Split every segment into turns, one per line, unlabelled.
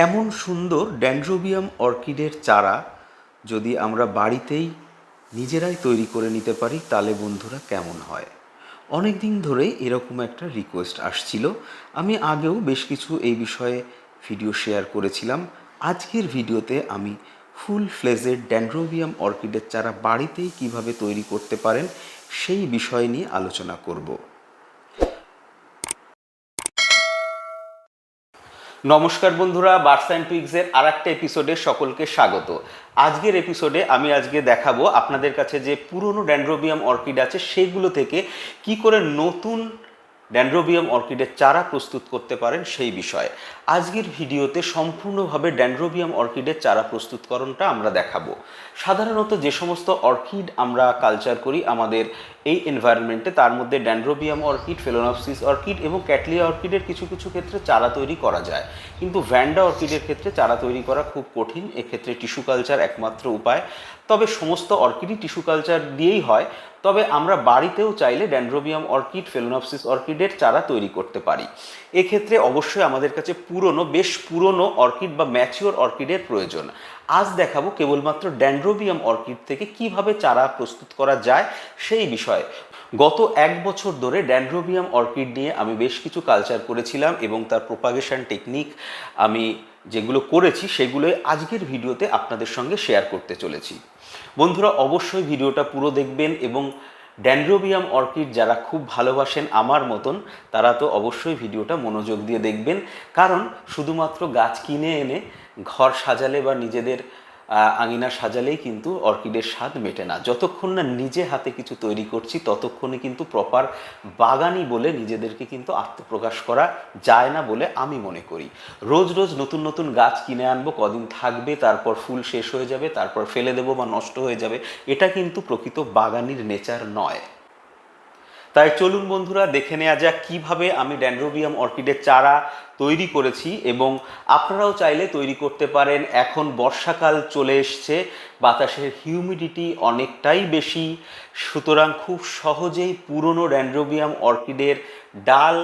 এমন সুন্দর ড্যানড্রোবিয়াম অর্কিডের চারা যদি আমরা বাড়িতেই নিজেরাই তৈরি করে নিতে পারি তাহলে বন্ধুরা কেমন হয়। অনেক দিন ধরেই এরকম একটা রিকোয়েস্ট আসছিল। আমি আগেও বেশ কিছু এই বিষয়ে ভিডিও শেয়ার করেছিলাম। আজকের ভিডিওতে আমি ফুল ফ্লেজেড ড্যানড্রোবিয়াম অর্কিডের চারা বাড়িতেই কিভাবে তৈরি করতে পারেন সেই বিষয় নিয়ে আলোচনা করব। নমস্কার বন্ধুরা, বার্ডস অ্যান্ড টুইগসের আর একটা এপিসোডে সকলকে স্বাগত। আজকের এপিসোডে আমি দেখাবো আপনাদের কাছে যে পুরনো ড্যানড্রোবিয়াম অর্কিড আছে সেগুলো থেকে কি করে নতুন ড্যানড্রোবিয়াম অর্কিডের চারা প্রস্তুত করতে পারেন সেই বিষয়ে। আজকের ভিডিওতে সম্পূর্ণভাবে ড্যানড্রোবিয়াম অর্কিডের চারা প্রস্তুতকরণটা আমরা দেখাবো। সাধারণত যে সমস্ত অর্কিড আমরা কালচার করি আমাদের এই এনভায়রনমেন্টে, তার মধ্যে ড্যানড্রোবিয়াম অর্কিড, ফেলোনপসিস অর্কিড এবং ক্যাটলিয়া অর্কিডের কিছু কিছু ক্ষেত্রে চারা তৈরি করা যায়, কিন্তু ভ্যান্ডা অর্কিডের ক্ষেত্রে চারা তৈরি করা খুব কঠিন। এক্ষেত্রে টিস্যু কালচার একমাত্র উপায়। তবে সমস্ত অর্কিডই টিস্যু কালচার দিয়েই হয়। তবে আমরা বাড়িতেও চাইলে ড্যানড্রোবিয়াম অর্কিড, ফেলোনপসিস অর্কিডের চারা তৈরি করতে পারি। এক্ষেত্রে অবশ্যই আমাদের কাছে বেশ পুরনো অর্কিড বা ম্যাচিওর অর্কিডের প্রয়োজন। আজ দেখাবো কেবলমাত্র ড্যানড্রোবিয়াম অর্কিড থেকে কিভাবে চারা প্রস্তুত করা যায় সেই বিষয়ে। গত এক বছর ধরে ড্যানড্রোবিয়াম অর্কিড নিয়ে আমি বেশ কিছু কালচার করেছিলাম এবং তার প্রোপাগেশন টেকনিক আমি যেগুলো করেছি সেগুলোই আজকের ভিডিওতে আপনাদের সঙ্গে শেয়ার করতে চলেছি। বন্ধুরা, অবশ্যই ভিডিওটা পুরো দেখবেন এবং ড্যানড্রোবিয়াম অর্কিড যারা খুব ভালোবাসেন আমার মতন তারা তো অবশ্যই ভিডিওটা মনোযোগ দিয়ে দেখবেন, কারণ শুধুমাত্র গাছ কিনে এনে ঘর সাজালে বা নিজেদের আঙিনা সাজালেই কিন্তু অর্কিডের স্বাদ মেটে না। যতক্ষণ না নিজে হাতে কিছু তৈরি করছি ততক্ষণে কিন্তু প্রপার বাগানি বলে নিজেদেরকে কিন্তু আত্মপ্রকাশ করা যায় না বলে আমি মনে করি। রোজ রোজ নতুন নতুন গাছ কিনে আনবো, কদিন থাকবে, তারপর ফুল শেষ হয়ে যাবে, তারপর ফেলে দেবো বা নষ্ট হয়ে যাবে, এটা কিন্তু প্রকৃত বাগানির নেচার নয়। তাই চলুন বন্ধুরা, দেখে নেওয়া যাক কীভাবে আমি ড্যানড্রোবিয়াম অর্কিডের চারা তৈরি করেছি এবং আপনারাও চাইলে তৈরি করতে পারেন। এখন বর্ষাকাল চলে এসছে, বাতাসের হিউমিডিটি অনেকটাই বেশি, সুতরাং খুব সহজেই পুরনো ড্যানড্রোবিয়াম অর্কিডের ডাল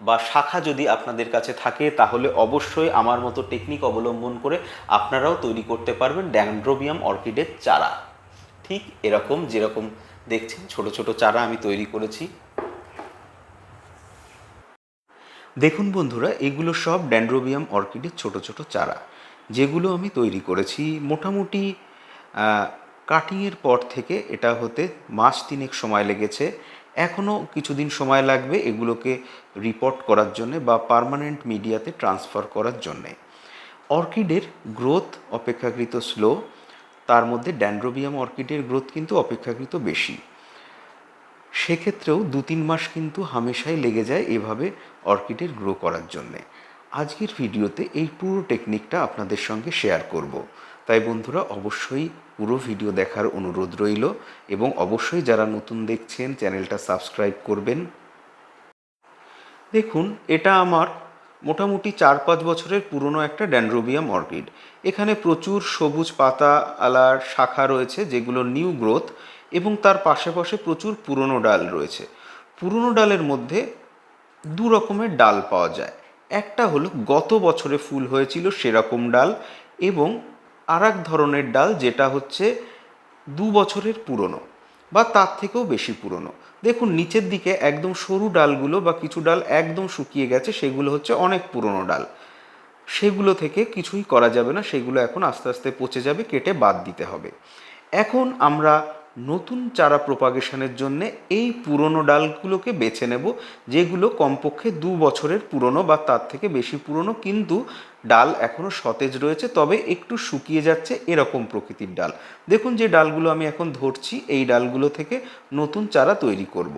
বা শাখা যদি আপনাদের কাছে থাকে তাহলে অবশ্যই আমার মতো টেকনিক অবলম্বন করে আপনারাও তৈরি করতে পারবেন ড্যানড্রোবিয়াম অর্কিডের চারা। ঠিক এরকম যেরকম দেখছেন ছোট ছোট চারা আমি তৈরি করেছি। দেখুন বন্ধুরা, এগুলো সব ড্যানড্রোবিয়াম অর্কিডের ছোট ছোট চারা যেগুলো আমি তৈরি করেছি। মোটামুটি কাটিংয়ের পর থেকে এটা হতে মাস তিনেক সময় লেগেছে। এখনও কিছুদিন সময় লাগবে এগুলোকে রিপোর্ট করার জন্যে বা পার্মানেন্ট মিডিয়াতে ট্রান্সফার করার জন্যে। অর্কিডের গ্রোথ অপেক্ষাকৃত স্লো, তার মধ্যে ড্যানড্রোবিয়াম অর্কিডের গ্রোথ কিন্তু অপেক্ষাকৃত বেশি। সেক্ষেত্রেও 2-3 মাস কিন্তু হামেশাই লেগে যায় এভাবে অর্কিডের গ্রো করার জন্যে। আজকের ভিডিওতে এই পুরো টেকনিকটা আপনাদের সঙ্গে শেয়ার করব। তাই বন্ধুরা অবশ্যই পুরো ভিডিও দেখার অনুরোধ রইল এবং অবশ্যই যারা নতুন দেখছেন চ্যানেলটা সাবস্ক্রাইব করবেন। দেখুন, এটা আমার মোটামুটি 4-5 বছরের পুরনো একটা ড্যানড্রোবিয়াম অর্কিড। এখানে প্রচুর সবুজ পাতা আলার শাখা রয়েছে যেগুলো নিউ গ্রোথ, এবং তার পাশাপাশি প্রচুর পুরনো ডাল রয়েছে। পুরনো ডালের মধ্যে দু রকমের ডাল পাওয়া যায়। একটা হলো গত বছরে ফুল হয়েছিল সেরকম ডাল, এবং আর এক ধরনের ডাল যেটা হচ্ছে 2 বছরের পুরনো বা তার থেকেও বেশি পুরনো। দেখুন নিচের দিকে একদম সরু ডালগুলো বা কিছু ডাল একদম শুকিয়ে গেছে, সেগুলো হচ্ছে অনেক পুরনো ডাল। সেগুলো থেকে কিছুই করা যাবে না, সেগুলো এখন আস্তে আস্তে পচে যাবে, কেটে বাদ দিতে হবে। এখন আমরা নতুন চারা প্রপাগেশনের জন্যে এই পুরনো ডালগুলোকে বেছে নেব, যেগুলো কমপক্ষে 2 বছরের পুরনো বা তার থেকে বেশি পুরনো, কিন্তু ডাল এখনও সতেজ রয়েছে, তবে একটু শুকিয়ে যাচ্ছে এরকম প্রকৃতির ডাল। দেখুন যে ডালগুলো আমি এখন ধরছি এই ডালগুলো থেকে নতুন চারা তৈরি করব।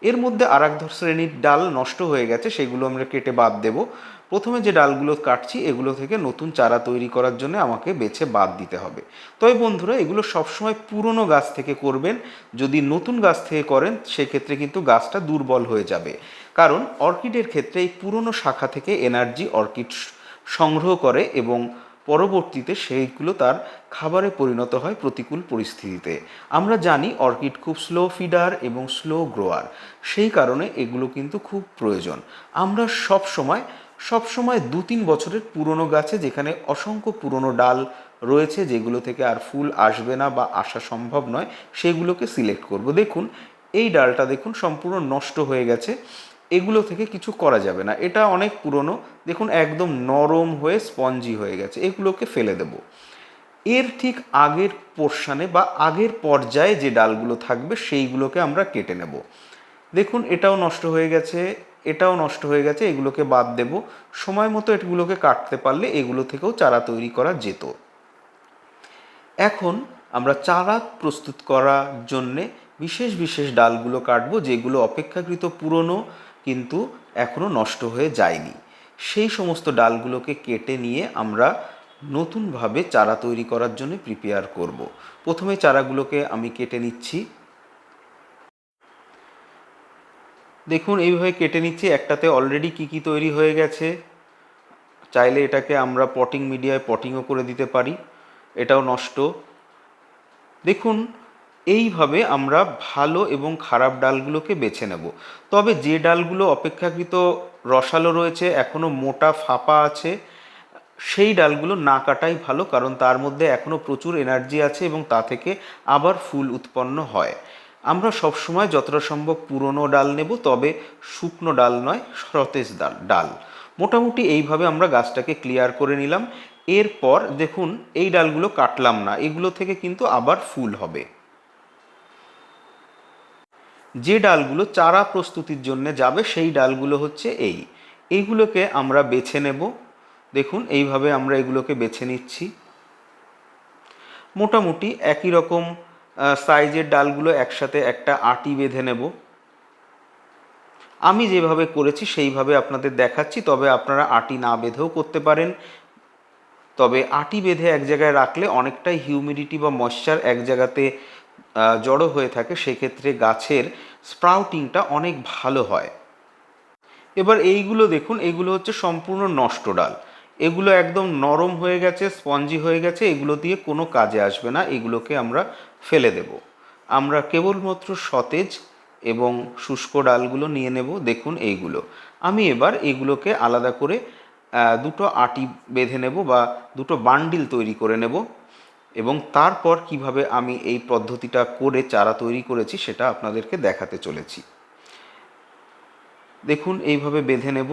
এর মধ্যে আর এক শ্রেণীর ডাল নষ্ট হয়ে গেছে, সেগুলো আমরা কেটে বাদ দেব। প্রথমে যে ডালগুলো কাটছি এগুলো থেকে নতুন চারা তৈরি করার জন্য আমাকে বেছে বাদ দিতে হবে। তবে বন্ধুরা, এগুলো সবসময় পুরনো গাছ থেকে করবেন। যদি নতুন গাছ থেকে করেন সেক্ষেত্রে কিন্তু গাছটা দুর্বল হয়ে যাবে, কারণ অর্কিডের ক্ষেত্রে এই পুরনো শাখা থেকে এনার্জি অর্কিড সংগ্রহ করে এবং পরবর্তীতে সেইগুলো তার খাবারে পরিণত হয় প্রতিকূল পরিস্থিতিতে। আমরা জানি অর্কিড খুব স্লো ফিডার এবং স্লো গ্রোয়ার, সেই কারণে এগুলো কিন্তু খুব প্রয়োজন। আমরা সব সময় সবসময় 2-3 বছরের পুরনো গাছে যেখানে অসংখ্য পুরনো ডাল রয়েছে, যেগুলো থেকে আর ফুল আসবে না বা আসা সম্ভব নয়, সেগুলোকে সিলেক্ট করব। দেখুন এই ডালটা দেখুন সম্পূর্ণ নষ্ট হয়ে গেছে, এগুলো থেকে কিছু করা যাবে না, এটা অনেক পুরনো। দেখুন একদম নরম হয়ে স্পঞ্জি হয়ে গেছে, এগুলোকে ফেলে দেব। এর ঠিক আগের পোর্শনে বা আগের পর্যায়ে যে ডালগুলো থাকবে সেইগুলোকে আমরা কেটে নেব। দেখুন এটাও নষ্ট হয়ে গেছে, এটাও নষ্ট হয়ে গেছে, এগুলোকে বাদ দেব। সময় মতো এগুলোকে কাটতে পারলে এগুলো থেকেও চারা তৈরি করা যেত। এখন আমরা চারা প্রস্তুত করার জন্যে বিশেষ বিশেষ ডালগুলো কাটবো, যেগুলো অপেক্ষাকৃত পুরনো কিন্তু এখনও নষ্ট হয়ে যায়নি। সেই সমস্ত ডালগুলোকে কেটে নিয়ে আমরা নতুনভাবে চারা তৈরি করার জন্য প্রিপেয়ার করব। প্রথমে চারাগুলোকে আমি কেটে নিচ্ছি। দেখুন এইভাবে কেটে নিচ্ছি, একটাতে অলরেডি কি তৈরি হয়ে গেছে। চাইলে এটাকে আমরা পটিং মিডিয়ায় পটিংও করে দিতে পারি, এটাও নষ্ট। দেখুন এইভাবে আমরা ভালো এবং খারাপ ডালগুলোকে বেছে নেব। তবে যে ডালগুলো অপেক্ষাকৃত রসালো রয়েছে, এখনও মোটা ফাঁপা আছে, সেই ডালগুলো না কাটাই ভালো, কারণ তার মধ্যে এখনও প্রচুর এনার্জি আছে এবং তা থেকে আবার ফুল উৎপন্ন হয়। আমরা সবসময় যতটা সম্ভব পুরনো ডাল নেব, তবে শুকনো ডাল নয়, সতেজ ডাল। মোটামুটি এইভাবে আমরা গাছটাকে ক্লিয়ার করে নিলাম। এরপর দেখুন এই ডালগুলো কাটলাম না, এগুলো থেকে কিন্তু আবার ফুল হবে। যে ডালগুলো চারা প্রস্তুতির জন্য যাবে সেই ডালগুলো হচ্ছে এইগুলোকে আমরা বেছে নেব। দেখুন এইভাবে আমরা এগুলোকে বেছে নিচ্ছি। মোটামুটি একই রকম সাইজের ডালগুলো একসাথে একটা আটি বেঁধে নেব। আমি যেভাবে করেছি সেইভাবে আপনাদের দেখাচ্ছি, তবে আপনারা আটি না বেঁধেও করতে পারেন। তবে আটি বেঁধে এক জায়গায় রাখলে অনেকটাই হিউমিডিটি বা ময়েশ্চার এক জায়গাতে জড়ো হয়ে থাকে, সেক্ষেত্রে গাছের স্প্রাউটিংটা অনেক ভালো হয়। এবার এইগুলো দেখুন, এগুলো হচ্ছে সম্পূর্ণ নষ্ট ডাল, এগুলো একদম নরম হয়ে গেছে, স্পঞ্জি হয়ে গেছে, এগুলো দিয়ে কোনো কাজে আসবে না, এগুলোকে আমরা ফেলে দেব। আমরা কেবলমাত্র সতেজ এবং শুষ্ক ডালগুলো নিয়ে নেব। দেখুন এইগুলো আমি এবার এগুলোকে আলাদা করে দুটো আটি বেঁধে নেব বা দুটো বান্ডিল তৈরি করে নেব, এবং তারপর কিভাবে আমি এই পদ্ধতিটা করে চারা তৈরি করেছি সেটা আপনাদেরকে দেখাতে চলেছি। দেখুন এইভাবে বেঁধে নেব,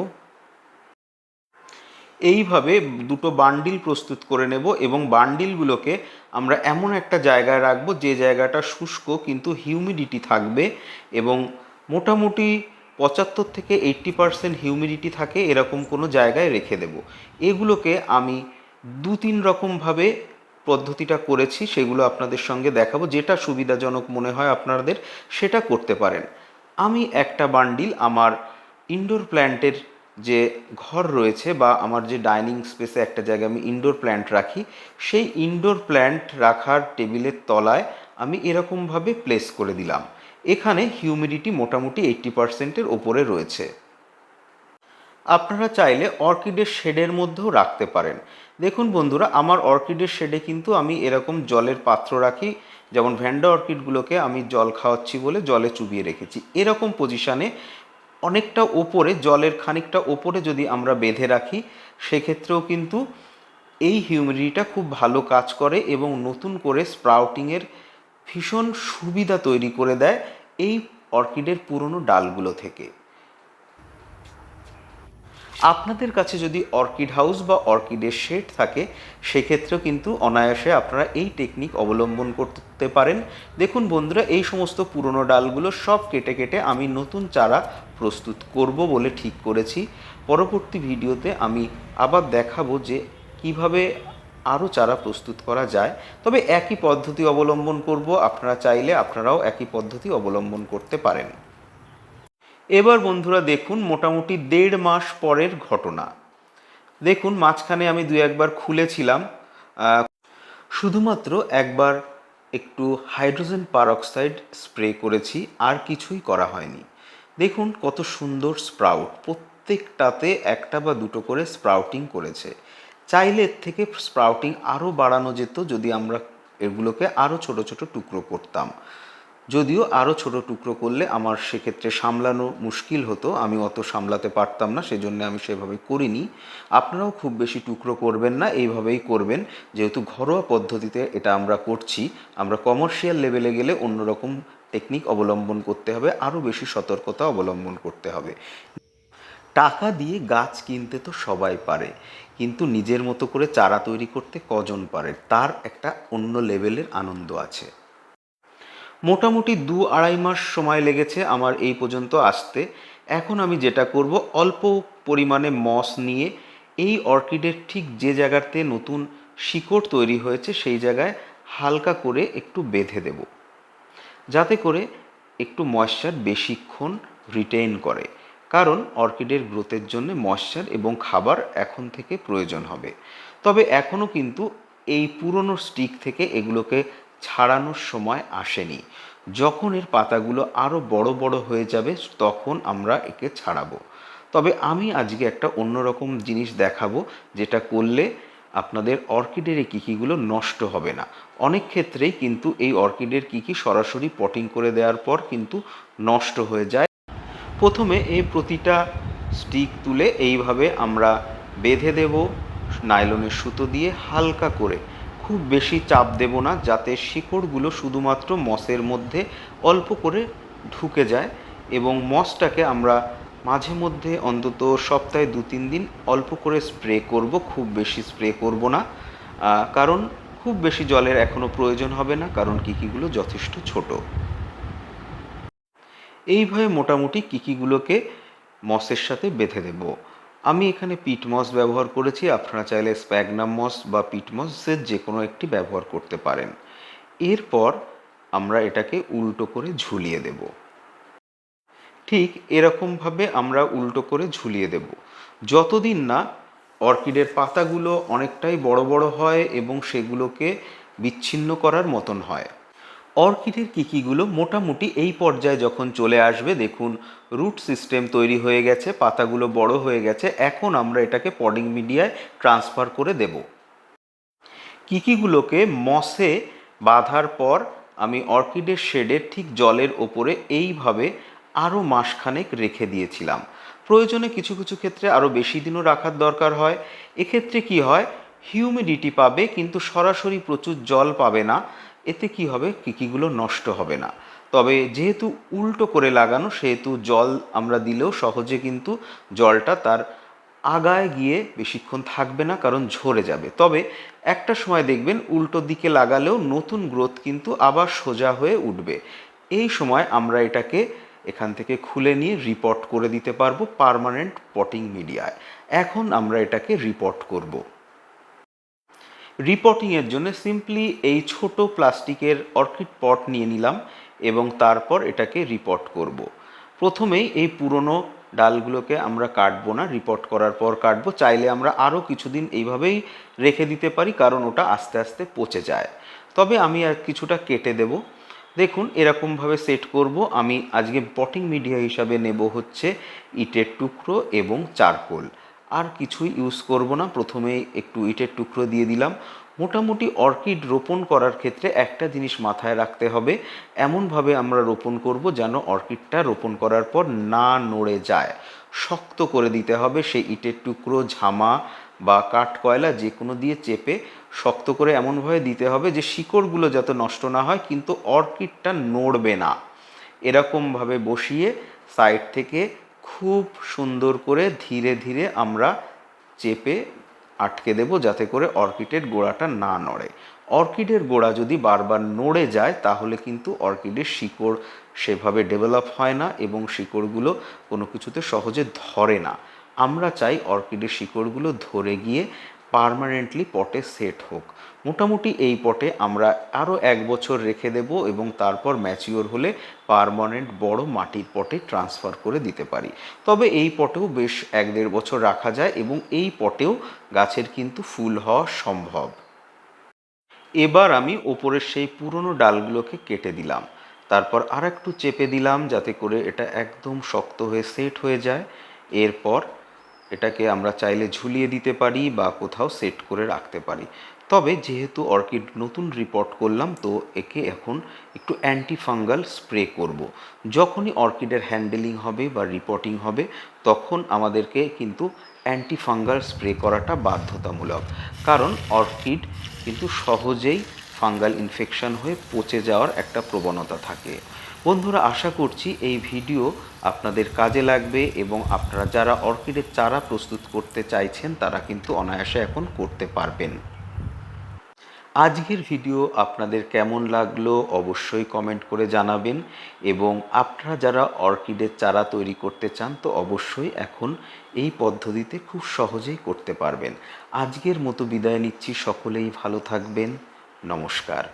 এইভাবে দুটো বান্ডিল প্রস্তুত করে নেব এবং বান্ডিলগুলোকে আমরা এমন একটা জায়গায় রাখবো যে জায়গাটা শুষ্ক কিন্তু হিউমিডিটি থাকবে, এবং মোটামুটি 75-80% হিউমিডিটি থাকে এরকম কোনো জায়গায় রেখে দেব। এগুলোকে আমি 2-3 রকমভাবে পদ্ধতিটা করেছি, সেগুলো আপনাদের সঙ্গে দেখাবো, যেটা সুবিধাজনক মনে হয় আপনাদের সেটা করতে পারেন। আমি একটা বান্ডিল আমার ইনডোর প্ল্যান্টের যে ঘর রয়েছে বা আমার যে ডাইনিং স্পেসে একটা জায়গায় আমি ইনডোর প্ল্যান্ট রাখি, সেই ইনডোর প্ল্যান্ট রাখার টেবিলের তলায় আমি এরকমভাবে প্লেস করে দিলাম। এখানে হিউমিডিটি মোটামুটি 80%-এর ওপরে রয়েছে। আপনারা চাইলে অর্কিডের শেডের মধ্যেও রাখতে পারেন। দেখুন বন্ধুরা, আমার অর্কিডের শেডে কিন্তু আমি এরকম জলের পাত্র রাখি, যেমন ভ্যান্ডা অর্কিডগুলোকে আমি জল খাওয়াচ্ছি বলে জলে চুবিয়ে রেখেছি। এরকম পজিশানে অনেকটা ওপরে, জলের খানিকটা ওপরে যদি আমরা বেঁধে রাখি, সেক্ষেত্রেও কিন্তু এই হিউমিডিটিটা খুব ভালো কাজ করে এবং নতুন করে স্প্রাউটিংয়ের ভীষণ সুবিধা তৈরি করে দেয় এই অর্কিডের পুরনো ডালগুলো থেকে। আপনাদের কাছে যদি অর্কিড হাউস বা অর্কিডের শেড থাকে, সেক্ষেত্রেও কিন্তু অনায়াসে আপনারা এই টেকনিক অবলম্বন করতে পারেন। দেখুন বন্ধুরা, এই সমস্ত পুরনো ডালগুলো সব কেটে কেটে আমি নতুন চারা প্রস্তুত করব বলে ঠিক করেছি। পরবর্তী ভিডিওতে আমি আবার দেখাবো যে কিভাবে আরও চারা প্রস্তুত করা যায়, তবে একই পদ্ধতি অবলম্বন করব। আপনারা চাইলে আপনারাও একই পদ্ধতি অবলম্বন করতে পারেন। এবার বন্ধুরা দেখুন মোটামুটি 1.5 মাস পরের ঘটনা। দেখুন মাঝখানে আমি 2-1বার খুলেছিলাম, শুধুমাত্র একবার একটু হাইড্রোজেন পারঅক্সাইড স্প্রে করেছি, আর কিছুই করা হয়নি। দেখুন কত সুন্দর স্প্রাউট, প্রত্যেকটাতে একটা বা দুটো করে স্প্রাউটিং করেছে। চাইলে এর থেকে স্প্রাউটিং আরও বাড়ানো যেত যদি আমরা এগুলোকে আরও ছোট ছোট টুকরো করতাম। যদিও আরও ছোট টুকরো করলে আমার সেক্ষেত্রে সামলানো মুশকিল হতো, আমি অত সামলাতে পারতাম না, সেজন্য আমি সেভাবে করিনি। আপনারাও খুব বেশি টুকরো করবেন না, এইভাবেই করবেন। যেহেতু ঘরোয়া পদ্ধতিতে এটা আমরা করছি, আমরা কমার্শিয়াল লেভেলে গেলে অন্যরকম টেকনিক অবলম্বন করতে হবে, আরও বেশি সতর্কতা অবলম্বন করতে হবে। টাকা দিয়ে গাছ কিনতে তো সবাই পারে, কিন্তু নিজের মতো করে চারা তৈরি করতে কজন পারে, তার একটা অন্য লেভেলের আনন্দ আছে। মোটামুটি 2-2.5 মাস সময় লেগেছে আমার এই পর্যন্ত আসতে। এখন আমি যেটা করব, অল্প পরিমাণে মস নিয়ে এই অর্কিডের ঠিক যে জায়গাতে নতুন শিকড় তৈরি হয়েছে সেই জায়গায় হালকা করে একটু বেঁধে দেব, যাতে করে একটু ময়েশ্চার বেশিক্ষণ রিটেইন করে। কারণ অর্কিডের গ্রোথের জন্য ময়েশ্চার এবং খাবার এখন থেকে প্রয়োজন হবে। তবে এখনও কিন্তু এই পুরনো স্টিক থেকে এগুলোকে ছাড়ানোর সময় আসেনি। যখন এর পাতাগুলো আরও বড় বড় হয়ে যাবে তখন আমরা একে ছাড়াবো। তবে আমি আজকে একটা অন্যরকম জিনিস দেখাবো, যেটা করলে আপনাদের অর্কিডের এই কিকিগুলো নষ্ট হবে না। অনেক ক্ষেত্রেই কিন্তু এই অর্কিডের কিকি সরাসরি পটিং করে দেওয়ার পর কিন্তু নষ্ট হয়ে যায়। প্রথমে এই প্রতিটা স্টিক তুলে এইভাবে আমরা বেঁধে দেব নাইলনের সুতো দিয়ে হালকা করে, খুব বেশি চাপ দেব না, যাতে শিকড়গুলো শুধুমাত্র মসের মধ্যে অল্প করে ঢুকে যায়। এবং মসটাকে আমরা মাঝে মধ্যে অন্তত সপ্তাহে 2-3 দিন অল্প করে স্প্রে করব, খুব বেশি স্প্রে করব না। কারণ খুব বেশি জলের এখনও প্রয়োজন হবে না, কারণ কিকিগুলো যথেষ্ট ছোট। এইভাবে মোটামুটি কিকিগুলোকে মসের সাথে বেঁধে দেব। আমি এখানে পিট মস ব্যবহার করেছি, আপনারা চাইলে স্প্যাগনাম মস বা পিট মসের যে কোনো একটি ব্যবহার করতে পারেন। এরপর আমরা এটাকে উল্টো করে ঝুলিয়ে দেব। ঠিক এরকমভাবে আমরা উল্টো করে ঝুলিয়ে দেব যতদিন না অর্কিডের পাতাগুলো অনেকটাই বড় বড় হয় এবং সেগুলোকে বিচ্ছিন্ন করার মতন হয়। অর্কিডের কিকিগুলো মোটামুটি এই পর্যায়ে যখন চলে আসবে, দেখুন রুট সিস্টেম তৈরি হয়ে গেছে, পাতাগুলো বড় হয়ে গেছে, এখন আমরা এটাকে পডিং মিডিয়ায় ট্রান্সফার করে দেব। কিকিগুলোকে মসে বাঁধার পর আমি অর্কিডের শেডের ঠিক জলের ওপরে এইভাবে আরও মাসখানেক রেখে দিয়েছিলাম। প্রয়োজনে কিছু কিছু ক্ষেত্রে আরও বেশি দিনও রাখার দরকার হয়। এক্ষেত্রে কি হয়, হিউমিডিটি পাবে কিন্তু সরাসরি প্রচুর জল পাবে না। এতে কি হবে, কিকিগুলো নষ্ট হবে না। তবে যেহেতু উল্টো করে লাগানো, সেহেতু জল আমরা দিলেও সহজে কিন্তু জলটা তার আগায় গিয়ে বেশিক্ষণ থাকবে না, কারণ ঝরে যাবে। তবে একটা সময় দেখবেন উল্টো দিকে লাগালেও নতুন গ্রোথ কিন্তু আবার সোজা হয়ে উঠবে। এই সময় আমরা এটাকে এখান থেকে খুলে নিয়ে রিপট করে দিতে পারবো পার্মানেন্ট পটিং মিডিয়ায়। এখন আমরা এটাকে রিপট করব। রিপটিংয়ের জন্য সিম্পলি এই ছোট প্লাস্টিকের অর্কিড পট নিয়ে নিলাম এবং তারপর এটাকে রিপট করব। প্রথমেই এই পুরনো ডালগুলোকে আমরা কাটবো না, রিপট করার পর কাটবো। চাইলে আমরা আরও কিছুদিন এইভাবেই রেখে দিতে পারি, কারণ ওটা আস্তে আস্তে পচে যায়। তবে আমি আর কিছুটা কেটে দেব। দেখুন এরকমভাবে সেট করব। আমি আজকে পটিং মিডিয়া হিসাবে নেব হচ্ছে ইটের টুকরো এবং চারকোল, আর কিছুই ইউজ করব না। প্রথমে একটু ইটের টুকরো দিয়ে দিলাম। মোটামুটি অর্কিড রোপণ করার ক্ষেত্রে একটা জিনিস মাথায় রাখতে হবে, এমনভাবে আমরা রোপণ করব যেন অর্কিডটা রোপণ করার পর না নড়ে যায়। শক্ত করে দিতে হবে, সেই ইটের টুকরো, ঝামা বা কাঠ কয়লা যে কোনো দিয়ে চেপে শক্ত করে এমনভাবে দিতে হবে যে শিকড়গুলো যাতে নষ্ট না হয় কিন্তু অর্কিডটা নড়বে না। এরকমভাবে বসিয়ে সাইড থেকে খুব সুন্দর করে ধীরে ধীরে আমরা চেপে আটকে দেব, যাতে করে অর্কিডের গোড়াটা না নড়ে। অর্কিডের গোড়া যদি বারবার নড়ে যায় তাহলে কিন্তু অর্কিডের শিকড় সেভাবে ডেভেলপ হয় না এবং শিকড়গুলো কোনো কিছুতে সহজে ধরে না। আমরা চাই অর্কিডের শিকড়গুলো ধরে গিয়ে পার্মানেন্টলি পটে সেট হোক। মোটামুটি এই পটে আমরা আরও 1 বছর রেখে দেব এবং তারপর ম্যাচিওর হলে পার্মানেন্ট বড় মাটির পটে ট্রান্সফার করে দিতে পারি। তবে এই পটেও বেশ 1-1.5 বছর রাখা যায় এবং এই পটেও গাছের কিন্তু ফুল হওয়া সম্ভব। এবার আমি ওপরের সেই পুরনো ডালগুলোকে কেটে দিলাম, তারপর আর একটু চেপে দিলাম যাতে করে এটা একদম শক্ত হয়ে সেট হয়ে যায়। এরপর এটাকে আমরা চাইলে ঝুলিয়ে দিতে পারি বা কোথাও সেট করে রাখতে পারি। তবে যেহেতু অর্কিড নতুন রিপোর্ট করলাম, তো একে এখন একটু অ্যান্টি ফাঙ্গাল স্প্রে করব। যখনই অর্কিডের হ্যান্ডেলিং হবে বা রিপোর্টিং হবে, তখন আমাদেরকে কিন্তু অ্যান্টি ফাঙ্গাল স্প্রে করাটা বাধ্যতামূলক, কারণ অর্কিড কিন্তু সহজেই ফাঙ্গাল ইনফেকশন হয়ে পচে যাওয়ার একটা প্রবণতা থাকে। বন্ধুরা, আশা করছি এই ভিডিও আপনাদের কাজে লাগবে এবং আপনারা যারা অর্কিডের চারা প্রস্তুত করতে চাইছেন তারা কিন্তু অনায়াসে এখন করতে পারবেন। আজকের ভিডিও আপনাদের কেমন লাগলো অবশ্যই কমেন্ট করে জানাবেন, এবং আপনারা যারা অর্কিডের চারা তৈরি করতে চান তো অবশ্যই এখন এই পদ্ধতিতে খুব সহজেই করতে পারবেন। আজকের মতো বিদায় নিচ্ছি, সকলেই ভালো থাকবেন। নমস্কার।